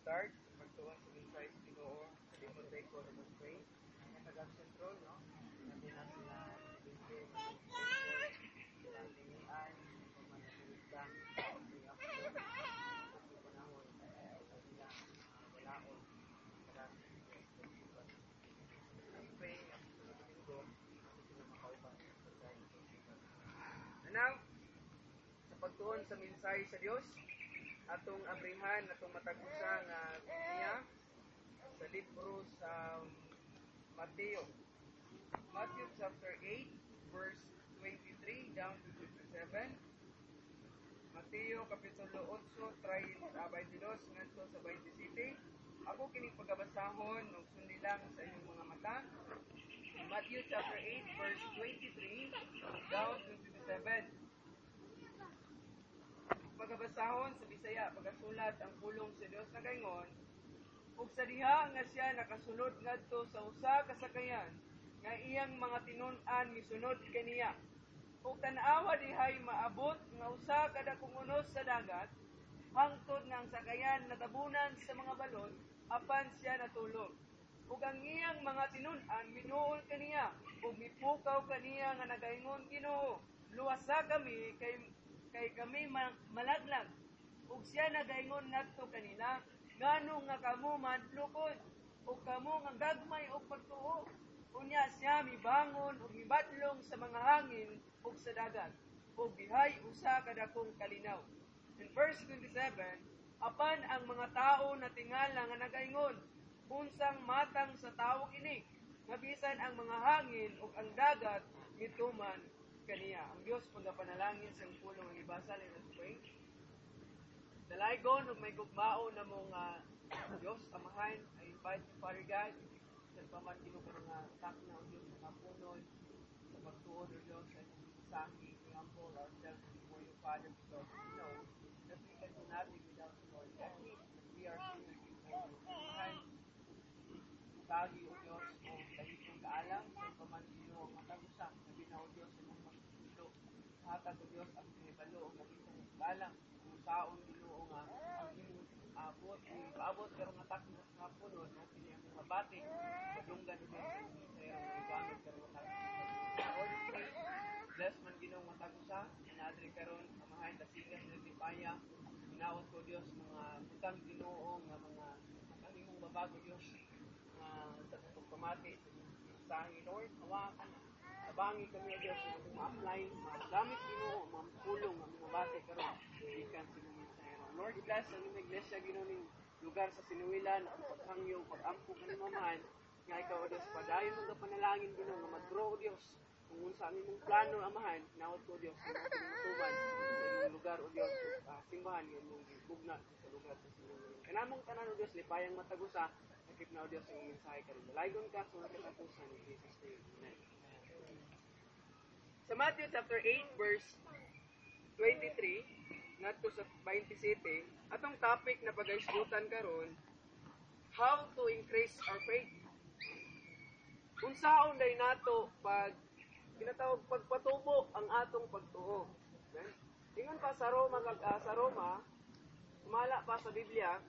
start pagtuon sa mensahe sa Ginoo sa limot ko na mag-pray. Ang taga-sentro, no? Natin na sila pinili, sila lingian, pamanasulta, yung apod, sa panahon, sa nila, walaon, karami sa Diyos, sa Diyos. Pray, ang sunod na linggo, sila makauban sa pagkain sa Diyos. Now, sa pagtuon sa mensahe sa Diyos, atong abrihan, atong matagusa nga Biblia sa libro sa Mateo. Matthew chapter 8, verse 23 down to 57. Mateo kapitulo 8, 22 ngadto sa 27. Ako kining pagabasahon ug sundi lang sa inyong mga mata. Matthew chapter 8, verse 23 down to 57. Pagabasahon sa Bisaya, pagasulat ang pulong sa Dios na gaingon, ug sa diha nga siya nakasulod ngadto sa usa ka sakayan nga iyang mga tinun-an misunod kaniya. Ug tan-awa dihay maabot nga usa ka dakong unos sa dagat, hangtod nga ang sakayan natabunan sa mga balod apan siya natulog. Ug ang iyang mga tinun-an minuol kaniya ug mipukaw kaniya nga nagaingon, Ginoo, luwasa kami kay kami malaglag. Ug siya nagaingon ngadto kanila, ngano nga kamo madlukod ug kamo nga gagmay og pagtuo. Unya siya mibangon ug mibadlong sa mga hangin ug sa dagat, ug bihay usa ka dakong kalinaw. In verse 27, apan ang mga tao natingala nga nagaingon, unsang matang sa tawo kini, nga bisan ang mga hangin ug ang dagat mituman kaniya. Ang Diyos pagapanalangin sa pulong ang ibasa lang na pray. Dalaygon ug may gugmao na mong Diyos amahan. I invite you, Father God, sa paman kinukurang takna o Diyos sa kapunon, sa pagtuon o Diyos sa inyong mensahe. We humble ourselves before you, Father, because we know that we can do nothing without you, Lord. We are sinners before you. Amahan, tagi o Diyos o dahitong kaalam sa paman kinukurang matagusa na binaw Diyos sa inyong magsusulo. Hatag o Diyos ang pinibalo o dahitong kaalam kung saon Ginoo nga ang inyong paabot karong atak na sa punon o piniyang mabati padunggan o Diyos sa inyong sayang ibangot karong atak sa Lord, bless man Ginoong matagusa inadri karon amahan dasigan sa tipaya ginawat ko Diyos mga butang Ginoo nga mga kanimong babago Diyos nga sa pagpamati sa mensahe Lord hawakan tabangi kami o Diyos na ma-apply magamit Ginoo mampulong ang mabati karon ikan sa mensahe Lord bless ang imong iglesia Ginoo ning lugar sa sinuwilan ang paghangyo pag-ampo kaning mamahan nga ikaw o Diyos padayon mo panalangin Ginoo nga mag-grow o Diyos kung unsa ang imong plano amahan nawat ko Diyos nga tinutuban sa imong lugar o Diyos simbahan nga imong gugna sa lugar sa sinuwilan kanamong tanan o Diyos lipayang matagusa sakip na o Diyos ang mensahe karon dalaygon ka sa mga katapusan ni Jesus name amen. Sa Matthew chapter 8 verse 23 ngadto sa 27 atong topic na pagaisgutan karon how to increase our faith. Unsaon day nato pag ginatawag pagpatubo ang atong pagtuo. Okay? Ingon pa sa Roma sumala pa sa Biblia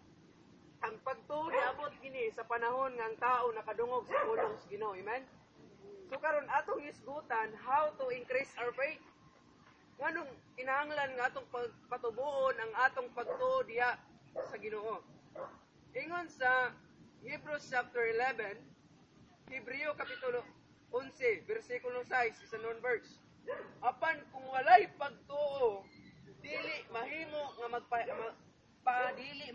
ang pagtuo niabot kini sa panahon nga ang tao nakadungog sa pulong sa Ginoo. Amen. So karon atong isgutan how to increase our faith. Nganong kinahanglan nga atong pagpatubuon ang atong pagtuo diha sa Ginoo. Ingon sa Hebrews chapter 11, Hebreo kapitulo 11, versikulo 6, isa non verse. Apan kung walay pagtuo, dili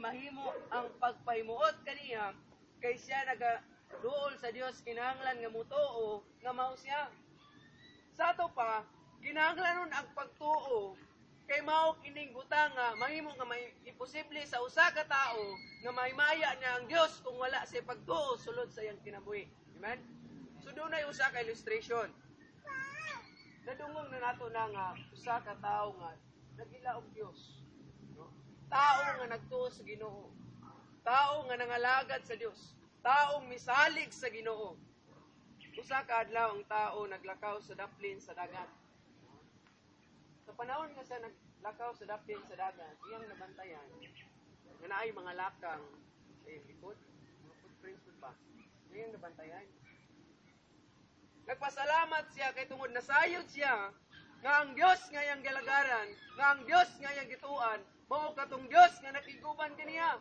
mahimo ang pagpahimuot kaniya kay siya nagaduol sa Dios kinahanglan nga mutuo nga mao siya. Sa ato pa kinahanglanon ang pagtuo kay mao kining butang nga mahimo nga may imposible sa usa ka tao nga mahimaya niya ang Dios kung wala siya pagtuo sulod sa iyang kinabuhi. Amen. So dunay usa ka illustration. Nadungog na nato na nga usa ka tawo nga nagila og Dios. No? Tao nga nagtuo sa Ginoo. Tao nga nangalagad sa Dios. Taong misalig sa Ginoo. Usa ka adlaw ang tao naglakaw sa daplin sa dagat. Sa panahon nga siya naglakaw sa daplin sa dagat, iyang nabantayan nga naay mga lakang sa iyang likod. Mga footprints po ba? Ngayon nabantayan. Nagpasalamat siya kay tungod nasayod siya nga ang Dios nga iyang galagaran, nga ang Dios nga iyang gituan, mao katong Dios nga nakiguban kaniya.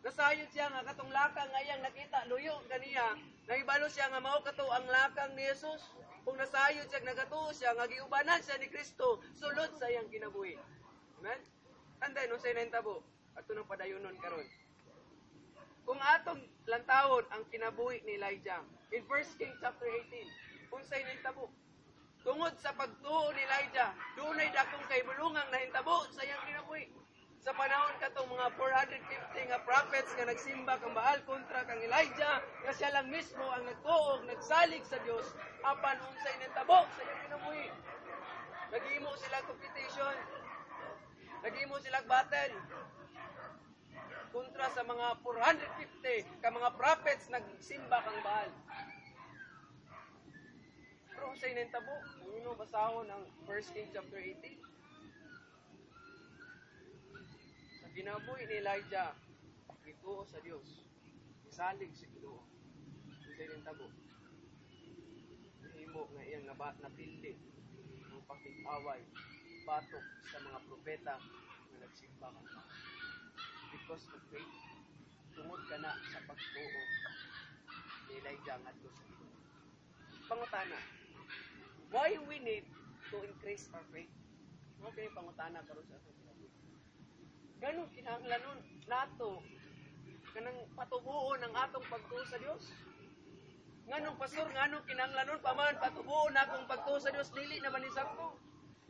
Nasayod siya nga katong lakang nga iyang nakita luyo kaniya. Nahibalo siya nga mao kato ang lakang ni Jesus. Kung nasayod siya, nagatuo siya, nga giubanan siya ni Kristo, sulod sa iyang kinabuhi. Amen? Anday, nung sa'yo na tabo, ato nang padayunon karon. Kung atong lantawon ang kinabuhi ni Elijah, in 1 Kings chapter 18, kung sa'yo na tabo, tungod sa pagtuo ni Elijah, dunay dakong kahibulungang nahintabo sa iyang kinabuhi. Sa panahon katong mga 450 nga prophets nga nagsimba kang Baal kontra kang Elijah, nga siya lang mismo ang nagtuog, nagsalig sa Dios apan unsay nitabo sa iyang kinabuhi. Naghimo sila competition. Naghimo sila battle kontra sa mga 450 ka mga prophets nagsimba kang Baal. Pero unsay nitabo? Ano basahon ang 1 Kings chapter 18? Ginabuhi ni Elijah, gituo sa Dios, isalig sa Ginoo. Unsay ning tabo? Himo nga iyang napili ang pakig-away, batok sa mga propeta nga nagsimba kang because of faith. Tungod ka na sa pagtuo ni Elijah ngadto sa Ginoo. Pangutana, why we need to increase our faith? Mo kini pangutana karon sa aton kinabuhi. Ganun kinahanglanon nato kanang patubuon ang atong pagtuo sa Dios. Nganong pastor, nganong kinahanglanon pa man patubuon akong pagtuo sa Dios, dili na man ni sakto.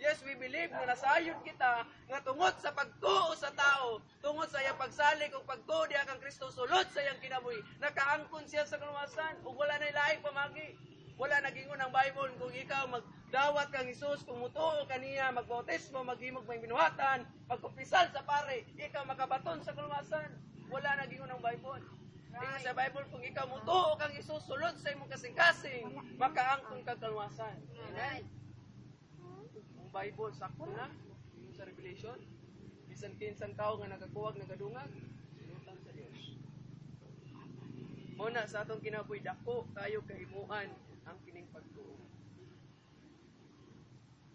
Yes, we believe na nasayod kita nga tungod sa pagtuo sa tao, tungod sa iyang pagsalig ug pagtuo diha kang Kristo sulod sa iyang kinabuhi, nakaangkon siya sa kaluwasan ug wala na laing pamagi. Wala nagingon ang Bible kung ikaw magdawat kang Hesus, kung mutuo kaniya, magbautismo, maghimog may binuhatan, magkupisal sa pare, ikaw makabaton sa kaluwasan. Wala nagingon ang Bible. Ingon sa Bible, kung ikaw mutuo kang Hesus, sulod sa imong kasing-kasing, makaangkon kang kaluwasan. Amen? Ang Bible, sakto na. Ingon sa Revelation, bisan kinsang tao nga nagakuwag, nagadungag, sinutan sa Dios. Muna sa atong kinabuhi, dako kayo kahimuan ang kining pagtuo.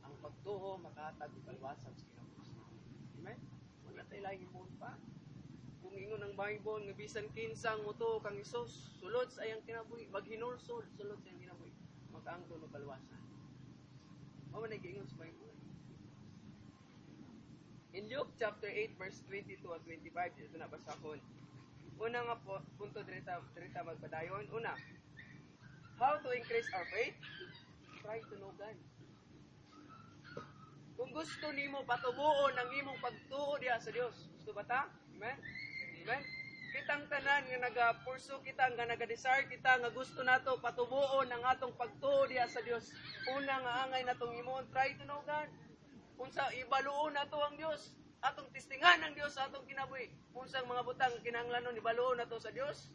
Ang pagtuo makahatag og kalwasan sa kinabuhi. Amen? Wala tayo laing himuon pa. Kung ingon ang Bible nga bisan kinsang mutuo kang Hesus, sulod sa iyang kinabuhi, maghinulsol sulod sa iyang kinabuhi, makaangkon og kalwasan. Mao man giingon sa Bible. In Luke chapter 8 verse 22 and 25, ito na basahon. Una nga po, punto direta magpadayon. Una, how to increase our faith? Try to know God. Kung gusto nimo patubuon ang imong pagtuo diha sa Dios, gusto ba ta? Amen? Amen? Kitang tanan nga naga-pursue kita, nga naga-desire kita, nga gusto nato patubuon ang atong pagtuo diha sa Dios. Una nga angay natong imong try to know God. Unsa ibaluon nato ang Dios, atong tistingan ang Dios sa atong kinabuhi. Unsang mga butang kinahanglanon ibaluon nato sa Dios?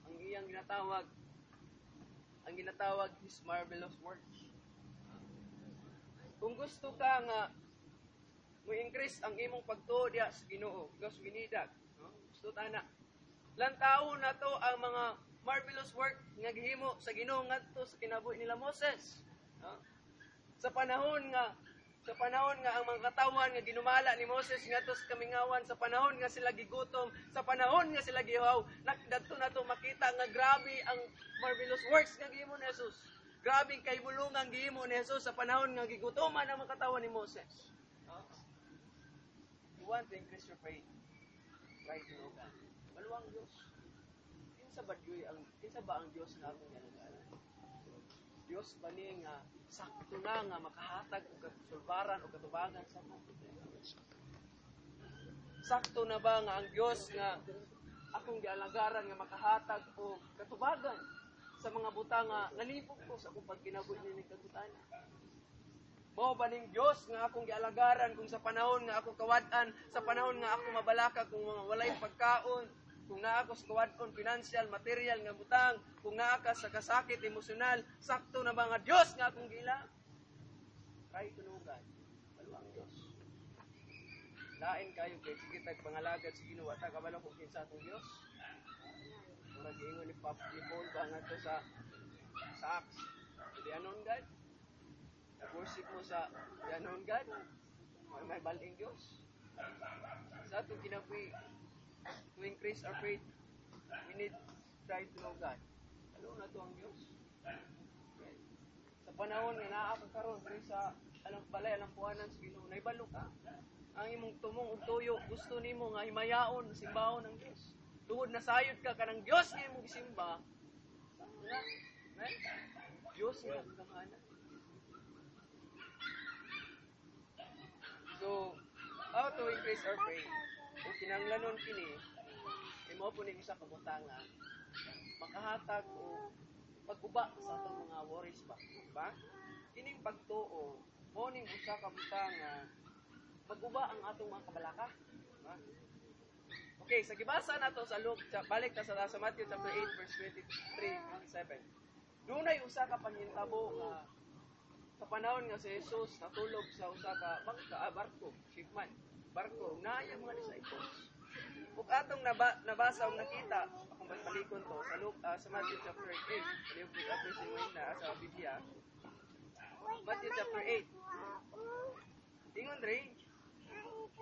Ang iyang ginatawag His marvelous works. Kung gusto ka nga mo-increase ang imong pagtuo diha sa Ginoo, because we need that. No? Gusto tana. Lantaw na to ang mga marvelous work nga gihimo sa Ginoo ngadto sa kinabuhi nila Moses. No? Sa panahon nga ang mga katawan nga ginumala ni Moses ngadto sa kamingawan, sa panahon nga sila gigutom, sa panahon nga sila gihaw, nakadto na to makita nga grabe ang marvelous works nga gihimo ni Jesus. Grabe kay bulungang gihimo ni Jesus sa panahon nga gigutoman ang mga katawan ni Moses. You want to increase your faith? Try to know God. Maluwang Diyos. Kinsa ba ang Diyos nga akong ginagalan? Diyos ba ni nga sakto na nga makahatag og kasulbaran o katubangan sa mga sakto na ba nga ang Diyos nga akong gialagaran nga makahatag og katubagan sa mga butang nga nalipok ko sa akong pagkinabuhi ni kagutana? Mao ba ning Dios nga akong gialagaran kung sa panahon nga ako kawad-an, sa panahon nga ako mabalaka kung walay pagkaon, kung naa ako sa kawad-on financial, material nga butang, kung naa ka sa kasakit emosyonal, sakto na ba nga Dios nga akong gila? Try to know God. Maluwang Dios. Lain kayo kay sige tag pangalagad sa Ginoo ta kabalo kung kinsa atong Dios. Murag ingon ni Paul ba nga to sa Acts. Di anon God. Worship mo sa di anon God. May baling Dios. Sa atong kinabuhi to increase our faith, we need to try to know God. Ano na to ang Dios? Okay. Sa panahon nga naa ka karon diri sa alang balay alang puanan sa Ginoo, naibalo ka. Ang imong tumong ug tuyo gusto nimo nga himayaon simbahon ng Dios. Tungod na sayod ka kanang Dios nga imong gisimba. Na, man. Dios nga kamana. So, how to increase our faith? Kung kinanglanon kini, imo po ning isa ka butanga, makahatag o pag-uba sa atong mga worries ba? Diba? Kining pagtuo, mo ning usa ka butanga, mag-uba ang atong mga kabalaka. Diba? Okay, sa gibasa nato sa Luke, balik ta sa Matthew chapter 8 verse 23-27. Dunay usa ka panghitabo nga sa panahon nga si Jesus natulog sa usa ka barko, shipman. Barko, naaya mga disciples. Ug atong nabasa ug nakita, akong balikon to sa Luke, sa Matthew chapter 8. Kaliw pud ato si na sa Biblia. Matthew chapter 8. Ingon dre.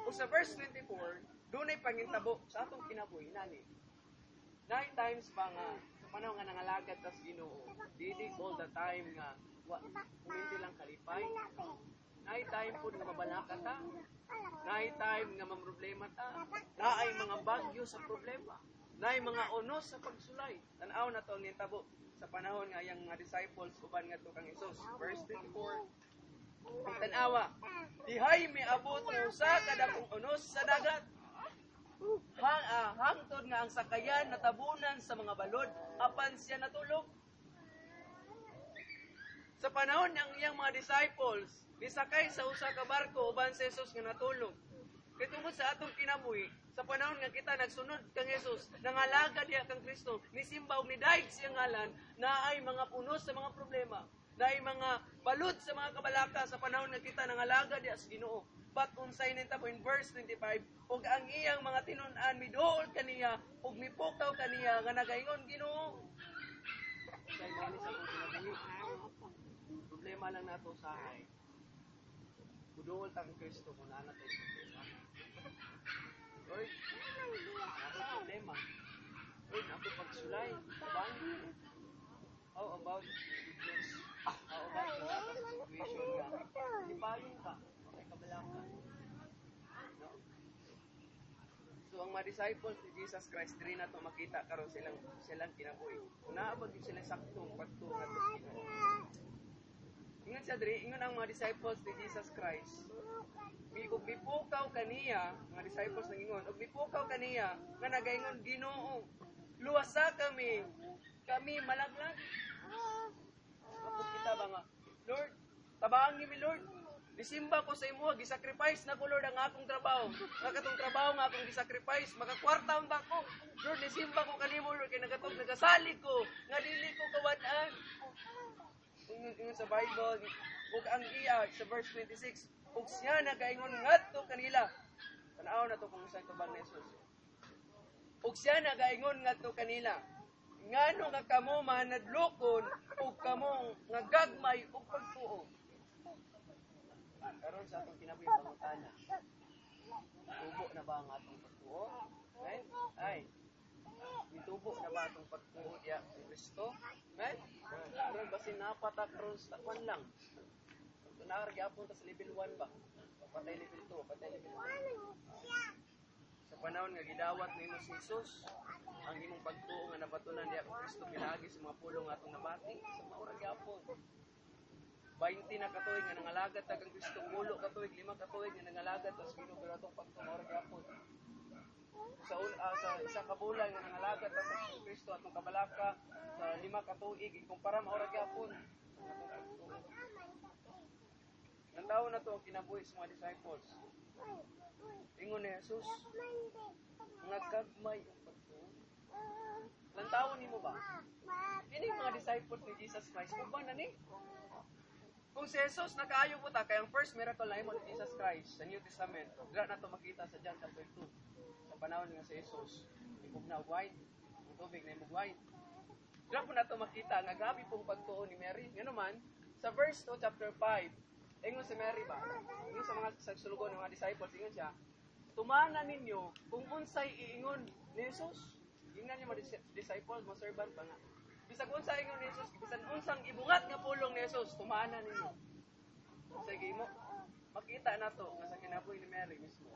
Ug sa verse 24, dunay pangintabo sa atong kinabuhi nani. 9 times pa nga sa panahon nga nangalagad tas Ginoo. Dili all the time nga hindi lang kalipay. Naay time po nga mabalaka ta. Naay time nga mamroblema ta. Naay mga bagyo sa problema. Naay mga unos sa pagsulay. Tan-aw na to nitabo sa panahon nga yang mga disciples uban ngadto kang Hesus. Verse 24. Ang tan-awa, dihay miabot nga usa ka dakong unos sa dagat. Hangtod nga ang sakayan natabunan sa mga balod apan siya natulog. Sa panahon ng iyang mga disciples, nisakay sa usa ka barko uban si Jesus nga natulog. Kay tungod sa atong kinabuhi, sa panahon nga kita nagsunod kang Jesus, nangalaga diha kang Kristo, nisimba ug nidaig siyang ngalan, naay mga punos sa mga problema, naay mga balod sa mga kabalaka sa panahon nga kita nangalaga diha sa Ginoo. But unsay nitabo in verse 25, ug ang iyang mga tinun-an miduol kaniya ug mipukaw kaniya nga nagaingon Ginoo. Kay mani sa atong kinabuhi. Problema lang nato sa hay. Buduol tang Kristo kung ana tayo problema. Oy, ako problema. Oy, ako pagsulay. Bang? How about business? How about the situation ka? Lipayon ka. Okay, kabalaka. No? So, ang mga disciples ni Jesus Christ, diri na ito makita karon silang kinabuhi. Kung naabot yung sila saktong pagtungan at Ginoo. Ingon siya diri, ingon ang mga disciples ni Jesus Christ. Ug mipukaw kaniya, mga disciples nang ingon, ug mipukaw kaniya nga nagaingon Ginoo, luwasa kami malaglag. Ako kita ba nga, Lord, tabaan ni mi Lord. Disimba ko sa imo, gisacrifice na ko Lord ang akong trabaho. Nga katong trabaho nga akong gisacrifice, makakwartaon ba ko? Lord, disimba ko kanimo Lord kay nagasalig ko, nga dili ko kawad-an. Ingon sa Bible, ug ang iya sa verse 26, ug siya nagaingon ngadto kanila. Tanaw na to kung saan tubang ni Jesus. Ug siya nagaingon ngadto kanila. Ngano nga kamo manadlokon ug kamo nga gagmay ug pagtuo. Karon sa atong kinabuhi pangutana. Tubo na ba ang atong pagtuo? Right? Ay. Itubo na ba itong pagtuo diya sa Kristo? Right? Karon basin napatak karon sa kwan lang. Kung nakargyapon ta sa level 1 ba? Patay level 2, patay level 1. Sa panahon nga gidawat nimo si Jesus, ang imong pagtuo nga nabatunan diya kang Kristo pinagi sa mga pulong atong nabati sa maurag gyapon. 20 na katuig nga nangalagad ta kang Kristo, 10 katuig, 5 katuig nga nangalagad ta sa Ginoo pero atong pagtuo maurag gyapon. Sa isa ka bulan nga nangalagad ta sa Kristo atong kabalaka sa 5 katuig ikumpara maurag gyapon. Nandaw na to ang kinabuhi sa mga disciples. Ingon ni Jesus, nga gagmay ang pagtuo. Lantawon nimo ba? Kini mga disciples ni Jesus Christ, uban na ni? Kung si Jesus nakaayo po ta, kaya ang first miracle na imo ni Jesus Christ sa New Testament, dira na to makita sa John chapter 2. Sa panahon nga si Jesus, ibog na og wine, ang tubig na imog wine. Dira po na to makita nga grabe pong pagtuo ni Mary. Ngano man, sa verse 2 chapter 5, ingon si Mary ba? Ingon sa mga sagsulugon ng mga disciples, ingon siya, tumana ninyo kung unsay iingon ni Jesus. Ingnan niyo mga disciples, mga servant pa nga. Bisag unsay ingon ni Jesus, bisan unsang ibungat nga pulong ni Jesus, tumana ninyo. Sige mo, makita na to nga sa kinabuhi ni Mary mismo.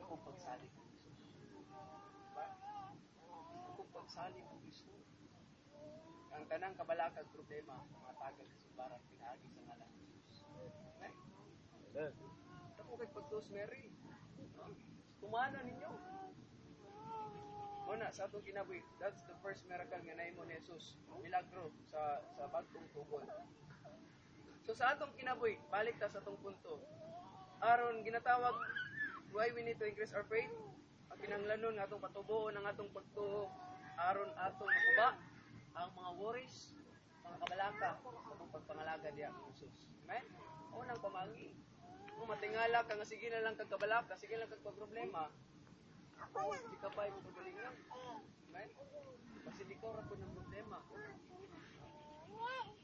Kung pagsalig ng Jesus. Diba? Kung pagsalig ng Kristo. Ang tanang kabalakag problema, mga tagal sa sumbaran, pinaagi sa ngalan ni Jesus. Okay? Ito kay pagtuos Mary. Tumana ninyo. Muna, sa atong kinabuhi, that's the first miracle nga naimo ni Jesus. Milagro sa bagtong tugon. So sa atong kinabuhi, balik ta sa atong punto. Aron ginatawag, why we need to increase our faith? Ang kinahanglanon nga atong patubo ng atong pagtuo, aron atong makuba ang mga worries, mga kabalaka sa atong pagpangalaga diya ng Jesus. Amen? Unang pamangi. Kung matingala ka nga sige na lang kag kabalaka, sige lang kag problema, di ka pa yung pagalingan. Amen? Kasi di ka ra po ng problema.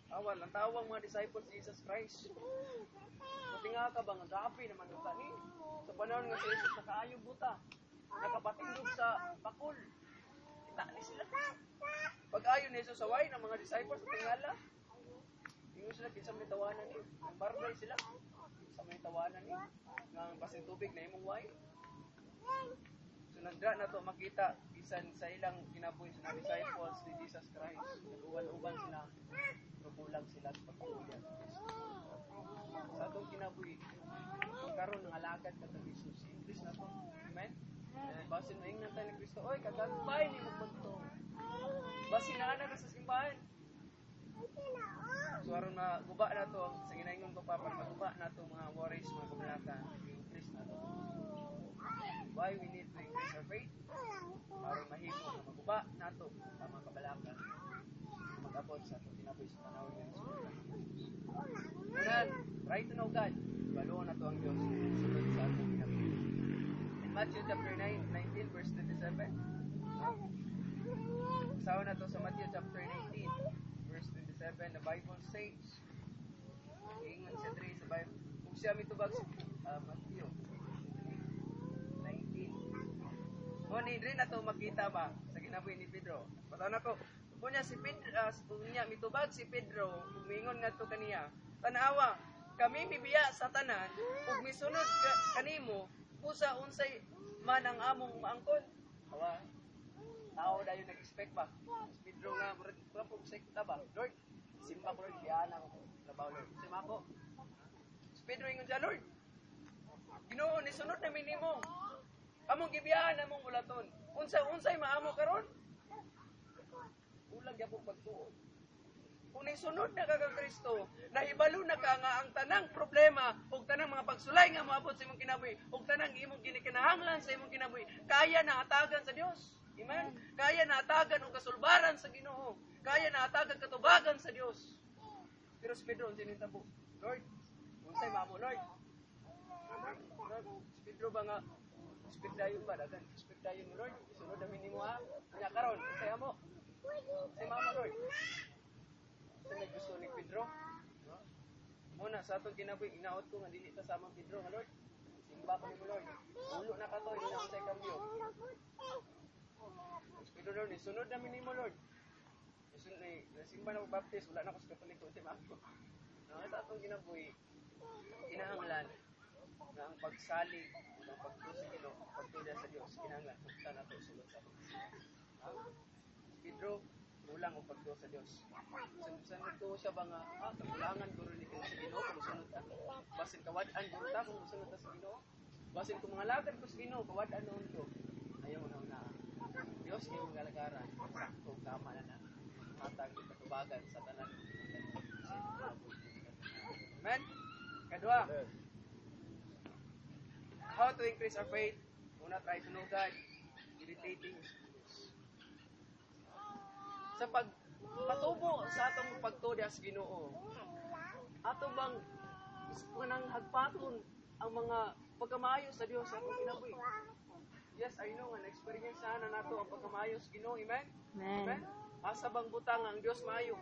Awal, ang tawang mga disciples ni Jesus Christ. Matinga ka ba nga grabe naman ang tani? Sa panahon nga si Jesus nakaayo buta. Nakapatindog sa bakol. Kita ni sila. Pag-ayon ni Jesus sa way ng mga disciples sa tingala, ingon sila kinsa may tawanan ni. Ang barday sila. Sa may tawanan ni. Ng pasing tubig na imong way. So nagdra na to makita bisan sa ilang kinabuhi sa disciples ni Jesus Christ. Nag-uban-uban sila. Kulang sila sa pagtuya. Sa atong kinabuhi, magkaroon ng alagad ka kang Jesus. Increase na to. Amen? Basin mo ingnan tayo ni Kristo. Oy, kagagpay ni mo punto. Basin na ka sa simbahan. So aron na guba na to, sa ginaingon ko pa, para maguba na to mga worries, mga kumalaka. Increase na to. Why we need to increase our faith? Para mahimo na maguba na to, tama kabalaka. Mag-abot sa atong kinabuhi sa panahon ng Jesus. Unan, right to know God. Baluon na to ang Diyos. Sunod sa atong kinabuhi. In Matthew chapter 19 verse 27. Sawa na to sa Matthew chapter 19 verse 27. The Bible says, ingon siya diri sa Bible. Kung siya mitubag sa Matthew 19. Ngunit diri na to makita ba sa kinabuhi ni Pedro. Pataw na ko. Kunya si Pedro, kunya mitubag si Pedro, umingon ngadto kaniya, tanawa, kami mibiya sa tanan, ug misunod kanimo, busa unsay man ang among maangkon. Awa, tao dayon nag-expect ba? Si Pedro nga, mura po sekta ba? Lord, simba ko Lord, biyana ko, labaw Lord. Sima ko. Si Pedro ingon siya, Lord, Ginoo, nisunod namin nimo. Among gibiyahan among bulaton. Unsay maamo karon? Ulag gyapon pagtuo. Kung nisunod na ka kang Kristo, nahibalo na ka nga ang tanang problema ug tanang mga pagsulay nga moabot sa imong kinabuhi ug tanang imong ginikinahanglan sa imong kinabuhi, kaya na hatagan sa Dios. Amen. Kaya na hatagan og kasulbaran sa Ginoo. Kaya na hatagan katubagan sa Dios. Pero si Pedro sinitabo, Lord, unsay maamo Lord? Si Pedro ba nga expectayon ba dagan? Expectayon mo Lord, isunod namin nimo ha. Nya karon, unsay amo? Si Mama Lord. Sa gusto ni Pedro. No? Muna sa atong kinabuhi, inaot ko nga dili ta sama Pedro nga Lord. Simba ko nimo Lord. Ulo na ka to, ina unsay kambyo. Pedro Lord, isunod namin nimo Lord. Isunod ni simba na baptist, wala na ko sa Katoliko si Mama. No, sa atong kinabuhi, kinahanglan na ang pagsalig o ang pagtusigilo, pagtuya sa Dios, kinahanglan sukta nato sulod sa Pedro, kulang o pagtuo sa Dios. San nagtuo siya ba nga, kakulangan guro ni sa Ginoo kung musunod ta. Basin kawad-an guro ta kung musunod ta sa Ginoo. Basin kung mga lagad ko sa Ginoo, kawad-an noon ko. Ayaw na. Dios ay mga lagaran, sakto, tama na. Matag katubagan sa tanan. Amen? Kadua. How to increase our faith? Una, try to know God. Meditating. Sa pagpatubo sa atong pagtuo sa Ginoo, ato bang manang hagpaton ang mga pagkamayo sa Dios sa atong kinabuhi. Yes, I know nga na-experience na nato ang pagkamayo sa Ginoo. Amen? Amen? Asa bang butang ang Dios maayo?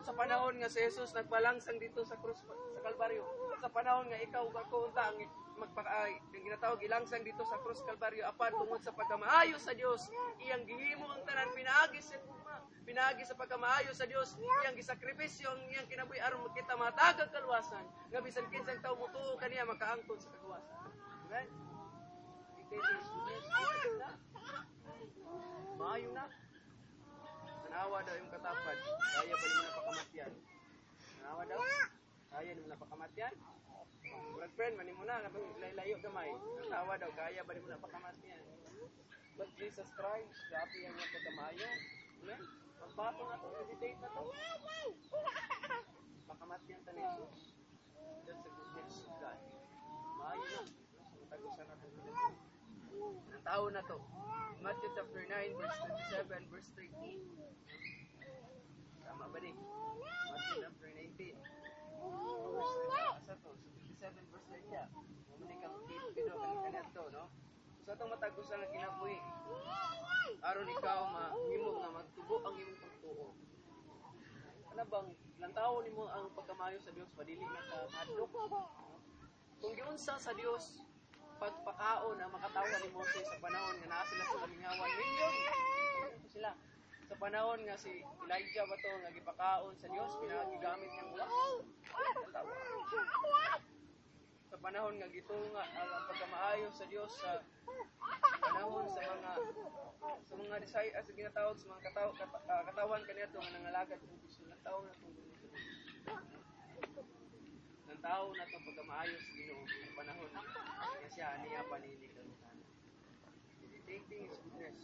Sa panahon nga si Jesus nagpalangsang dito sa krus sa Kalbaryo. Sa panahon nga ikaw ug ako unta ang yung ginatawag ilangsang dito sa krus Kalbaryo apan tungod sa pagkamaayo sa Dios, iyang gihimo ang tanan pinaagi sa gugma. Pinaagi sa pagkamaayo sa Dios, iyang gisakripisyo ang iyang kinabuhi aron makita matagag kaluwasan. Nga bisan kinsang tawo mutuo kaniya makaangkon sa kaluwasan. Amen? Maayo na. Tanawa daw yung katapad. Kaya pa naman napakamatyan. Tanawa daw. Kaya naman napakamatyan. Brad friend, manin mo na. Layo gamay. Tanawa daw. Kaya pa naman napakamatyan. But Jesus Christ, grabe ang mga pagkamayo. Amen? Magbato na to. Meditate na to. Pakamatyan ta ni Jesus. That's the goodness of God. Maayo na. Tagusan natin. Ang tao na to. Matthew chapter 9, verse 27, verse 13. Tama ba ni? Matthew chapter 19. Asa to? 27 verse 30. Mamuni kang pino kanina to, no? Sa itong matagusan na kinabuhi, aron ikaw mahimo nga magtubo ang imong pagtuo. Ano bang lantaw nimo ang pagkamayo sa Dios padili na ka madlok? Kung giunsa sa Dios pagpakaon na makatawa ni Moses sa panahon nga naa sila sa kamingawan milyon. Sila sa panahon nga si Elijah ba to nga gipakaon sa Dios pinagigamit niyang ulas. Sa panahon nga gitunga ang pagkamaayo sa Dios sa panahon sa mga disay as ginatawag sa mga katawan kaniadto nga nangalagad og gusto ng tawo na tungod ng tao na itong pagkamaayo sa Ginoo sa panahon nga siya niya paninig ang sana. Meditating is goodness.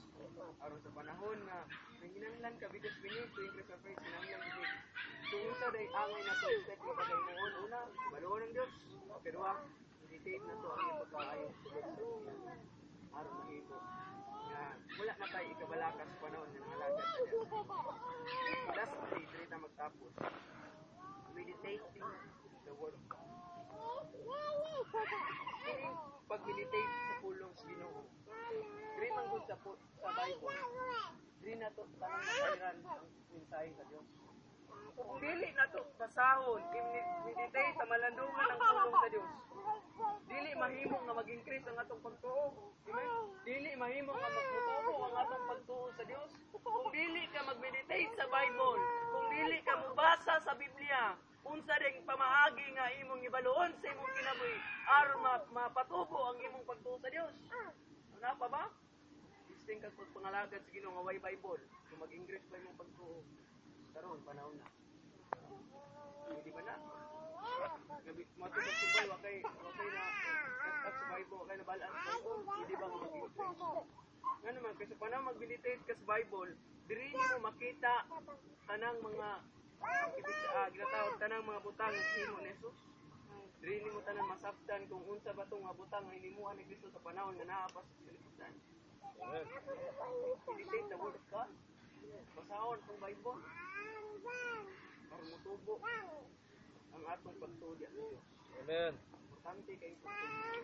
Aron sa panahon nga nanginanglan ka because we need to increase our faith. Nanginanglan ka. Kung sa day angay na to, step na pagkainoon. Una, baluan ng Diyos. Pero meditate na to ang iyong pagkamaayo sa Diyos. Aron mahimo. Wala na tayo ikabalaka sa panahon nga nangalagad sa Diyos. Last day, dito magtapos. Meditating the Word of God. Pag-meditate sa pulong sa Ginoo. Dili man gud sa Bible. Dili na to tanang nakairan ang mensahe sa Dios. Kung dili na to basahon, meditate sa malandungan ang pulong sa Dios. Dili mahimo nga mag-increase ang atong pagtuo. Amen. Dili mahimo nga magtubo ang atong pagtuo sa Dios. Kung dili ka mag-meditate sa Bible, kung dili ka mubasa sa Biblia, unsa ding pamaagi nga imong ibaluon sa imong kinabuhi aron mapatubo ang imong pagtuo sa Dios. Ano pa ba? Disting kag pangalagad sa Ginoo nga way Bible, kung mag-English pa imong pagtuo. Karon panahon na. Hindi ba na? Matubag subay wa kay na at sa Bible kay nabalaan sa Bible. Hindi ba nga mag-English? Nga naman kasi panahon mag-meditate ka sa Bible, diri mo makita tanang mga ginatawag tanang mga butang ng himo ni Jesus. Dili mo tanan masabtan kung unsa ba tong mga butang nga himuan ni Kristo sa panahon nga naa pa sa kalibutan. Meditate the Word of God. Basahon ang Bible. Para mutubo ang atong pagtudya sa Dios. Amen. Importante kay pagtudya.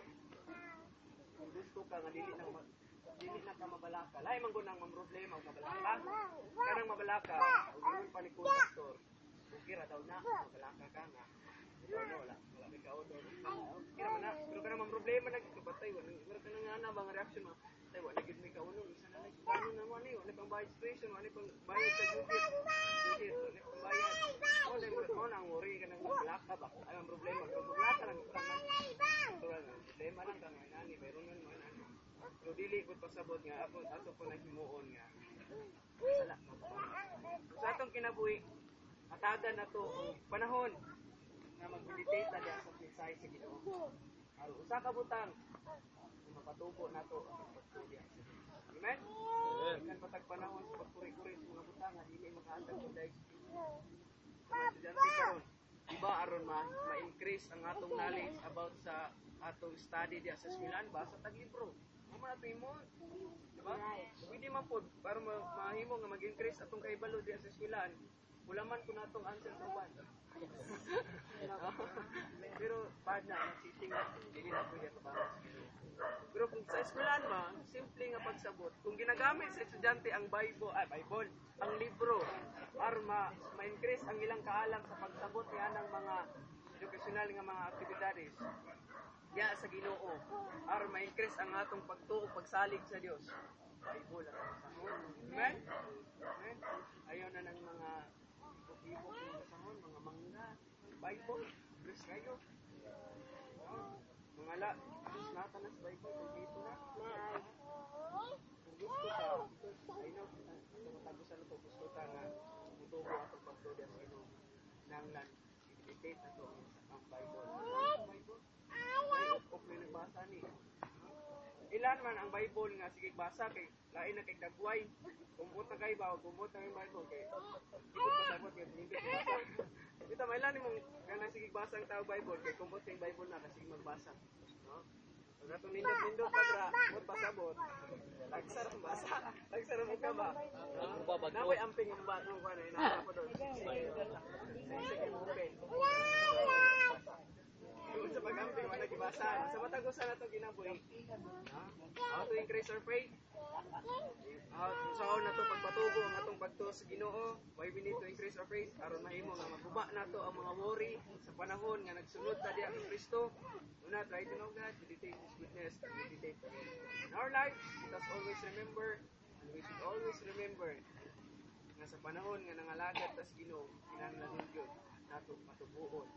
Kung gusto ka nga dili na ka mabalaka. Lahi man gud nang problema og mabalaka. Kanang mabalaka, ug ingon pa ni pastor. Kira daw na mabalaka ka nga. Wala ka odor. Kira man na, pero kanang problema nagkabatay wala ka nang ana bang reaction mo. Tay wala gid mi ka unong isa na nagplano na mo ni wala pang bayad station, wala pang bayad sa budget. Wala pang bayad. Wala mo nang worry ka nang mabalaka ba. Ay ang problema, kung mabalaka lang problema lang ka nga nani, pero man so dili gud pasabot nga ato ko naghimuon nga sala mo. Sa atong kinabuhi atagan nato og panahon nga mag-meditate ta diha sa mensahe sa Ginoo. Aron usa ka butang mapatubo nato ang pagtudya sa Dios. Amen. Kan patag panahon sa pagkuri-kuri sa mga butang nga dili makahatag og daig. Estudyante karon, diba aron ma-increase ang atong knowledge about sa atong study diha sa eskwelahan basa tag libro. Amo na mo. Diba? Pwede man po para mahimo nga mag-increase atong kahibalo diha sa eskwelahan. Ulaman ko na itong answer to one. Pero bad na, cheating na. Hindi na pwede kabawas. Pero kung sa eskwelahan ba, simple nga pagsabot. Kung ginagamit sa estudyante ang Bible, ang libro, para ma-increase ang ilang kaalam sa pagsabot niya ng mga educational nga mga aktibidades, ya sa Ginoo, para ma-increase ang atong pagtuo, pagsalig sa Dios. Bible at kasahon. Amen? Amen? Ayaw na ng mga ibok-ibok ng kasahon, mga mangga, Bible, bless kayo. Mga la, bless natin na sa Bible, kung dito na. Kung gusto ka, I know, matagusan na ito, gusto ka na mutubo atong pagtuo sa Ginoo. Nanglan, i-meditate na ito ang Bible. Bible? O may nagbasa ni. Ilan man ang Bible nga sige basa kay lain na kay dagway. Kumot na kay ba, kumot na yung Bible kay. Ikot pa dapat kay hindi basa. Ito may ilan mong nga sige basa ang tao Bible kay kumot yung Bible na kasi magbasa. No? Pag ato nindot-nindot pa dra, kumot pasabot. Lagsar ang basa. Lagsar mo ka ba? Naway amping ang ba nung kuan na ako doon. Sige mo open. Sa pag-amping, wala nagibasa. Sa matagusan na ito ginabuhi. How to increase our faith? Saan na ito pagpatubo ang atong pagtuo sa Ginoo? Why we need to increase our faith? Aron mahimo nga maguba na ito ang mga worry sa panahon nga nagsunod ta diha kay Kristo. Una, try to know God, meditate His goodness, meditate the Lord. In our life, let us always remember, and we should always remember, nga sa panahon nga nangalagad ta sa Ginoo, kinahanglan yun nato matubuon.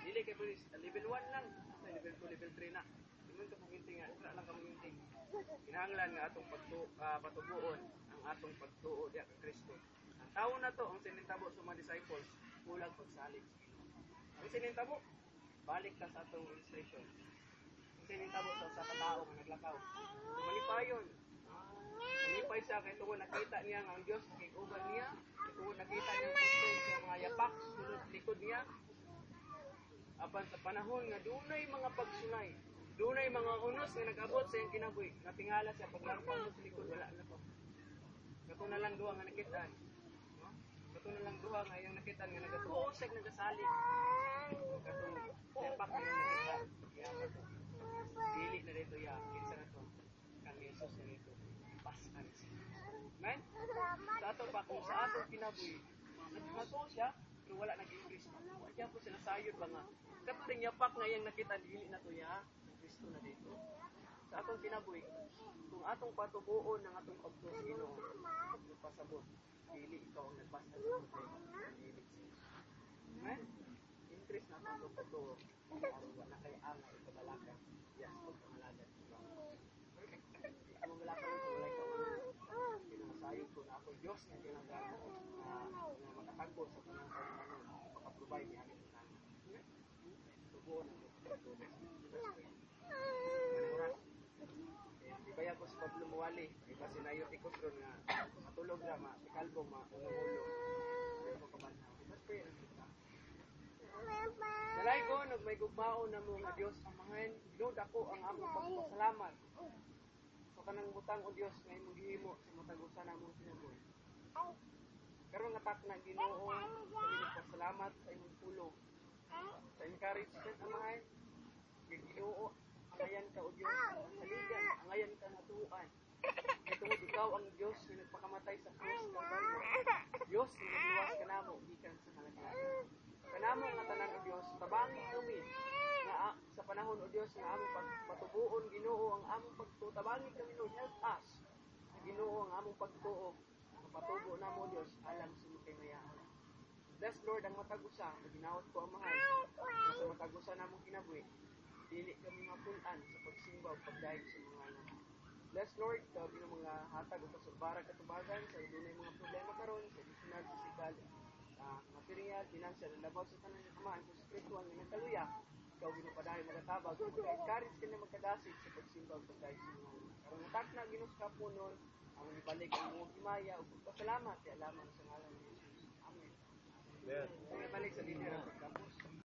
Dili kay police, level 1 lang, level 2, level 3 na. Ingon ka puminting nga, wala lang ka puminting. Kinahanglan nga atong patubuon ang atong pagtuo diha kay Kristo. Ang tawo na to, ang sinintabo sa mga disciples, kulang pagsalig. Ang sinintabo, balik ka sa atong illustration. Ang sinintabo sa katao nga naglakaw. Malipayon. Malipay siya kay tuwa nakita niya nga ang Dios nakig-uban niya, tuwa nakita niya sa mga yapak sulod likod niya. Apan sa panahon nga dunay mga pagsulay, dunay mga unos nga nag-abot sa iyang kinabuhi, natingala siya paglampaw sa likod wala na to. Kato na lang duha nga nakitaan. No? Kato na lang duha nga iyang nakitaan nga nagatuo siya nagasalig. Kato sepak nga nakita. Ya kato. Dili na dito ya, kinsa na to. Kang Jesus na dito. Pasan siya. Amen? Sa ato pa kung sa atong kinabuhi, nagatuo siya, pero wala nag-increase. Wala po sila sayod ba nga. Katuling yapak nga iyang nakita, dili na to ya. Kristo na dito. Sa atong kinabuhi, kung atong patubuon ng atong pagtuo sa Ginoo, pasabot, dili ikaw ang nagbasa sa problema. Dili siya. Amen? Increase na atong pagtuo. Wala kay angay ikabalakan. Yes, kung pangalagan. Ang malakaw ko wala ikaw pinasayod ko na ako Diyos na kailangan na makatagpo sa panahon makaprovide niya amin sa kanya. Tubuon ang pagtuo. Di ba ko sa Pablo Muwali, di ba sinayot ikos ron nga matulog na, sikalbo, unong-ulo. Di ba kabanhaw? Di ba prayer ang kita? Nalay ko, may gugmao na mo nga Diyos ang mahin, Lord ako ang among pagpasalamat. So kanang butang o Diyos nga imong gihimo sa matagusan namong kinabuhi. Karon nga tak na Ginoo, pasalamat sa imong tulong. Sa encouragement ang mahin, Ginoo, angayan ka o Diyos, saligan, angayan ka nga tuuan. Katungod ikaw ang Diyos na nagpakamatay sa cross ng Kalbaryo. Diyos na nagluwas ka namo gikan sa kalaglagan. Kanamo nga tanan o Diyos, tabangi kami nga sa panahon o Diyos nga among pagpatubuon Ginoo ang among pagtuo. Tabangi kami Lord, help us. Ginoo ang among pagtuo. Ang patubo namo Diyos alang sa mga mayaan. Bless Lord ang matagusa, ginawat ko ang mahal. Sa matagusa namong kinabuhi, dili kami mapulan sa pagsimba o pagdahig sa mga anak. Bless Lord, gabi ng mga hatag o kasulbarag katubagan sa dunay mga problema karon sa emotional, physical, material, financial, labaw sa tanan ng kamaan sa spiritual na nagkaluya. Ikaw ginupadahay magatabag, mag-encourage ka na magkadasig sa pagsimba o pagdahig sa mga anak. Karong natak na ginuska po nun, ang ibalik ang mga himaya o pagpasalamat, kaya lamang sa ngalan ni Jesus. Amen. Ibalik sa linya ng pagtapos.